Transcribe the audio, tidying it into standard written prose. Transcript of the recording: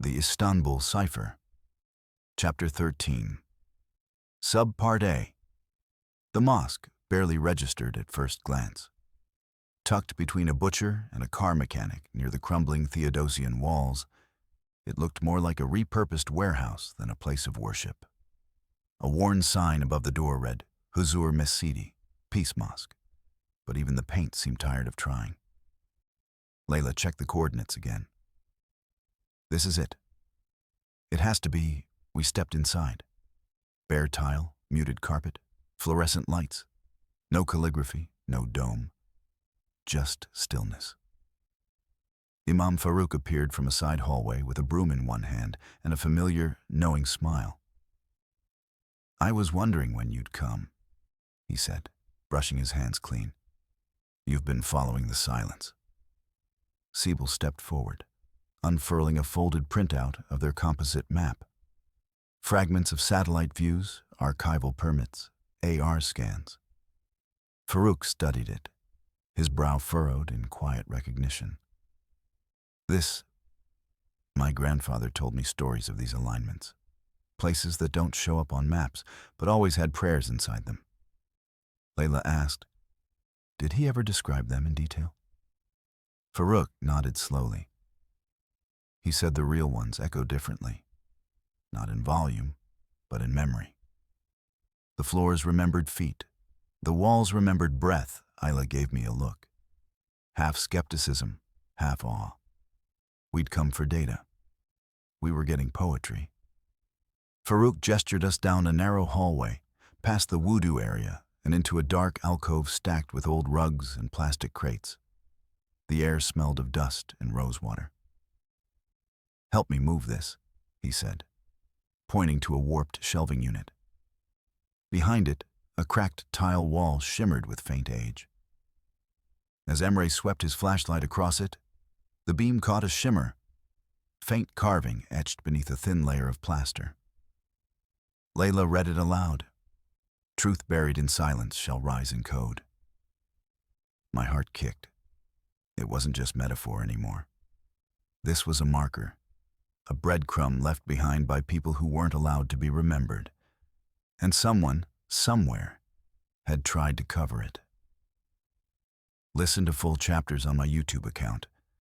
The Istanbul Cipher. Chapter 13. Subpart A. The mosque barely registered at first glance. Tucked between a butcher and a car mechanic near the crumbling Theodosian walls, it looked more like a repurposed warehouse than a place of worship. A worn sign above the door read, Huzur Mescidi, Peace Mosque, but even the paint seemed tired of trying. Leyla checked the coordinates again. This is it. It has to be. We stepped inside. Bare tile, muted carpet, fluorescent lights. No calligraphy, no dome. Just stillness. Imam Farouk appeared from a side hallway with a broom in one hand and a familiar, knowing smile. "I was wondering when you'd come," he said, brushing his hands clean. "You've been following the silence." Siebel stepped forward, unfurling a folded printout of their composite map. Fragments of satellite views, archival permits, AR scans. Farouk studied it, his brow furrowed in quiet recognition. My grandfather told me stories of these alignments. Places that don't show up on maps, but always had prayers inside them." Leyla asked, "Did he ever describe them in detail?" Farouk nodded slowly. He said the real ones echo differently, not in volume, but in memory. The floors remembered feet. The walls remembered breath. Ayla gave me a look. Half skepticism, half awe. We'd come for data. We were getting poetry. Farouk gestured us down a narrow hallway, past the wudu area, and into a dark alcove stacked with old rugs and plastic crates. The air smelled of dust and rosewater. "Help me move this," he said, pointing to a warped shelving unit. Behind it, a cracked tile wall shimmered with faint age. As Emre swept his flashlight across it, the beam caught a shimmer, faint carving etched beneath a thin layer of plaster. Leyla read it aloud. "Truth buried in silence shall rise in code." My heart kicked. It wasn't just metaphor anymore. This was a marker, a breadcrumb left behind by people who weren't allowed to be remembered. And someone, somewhere, had tried to cover it. Listen to full chapters on my YouTube account.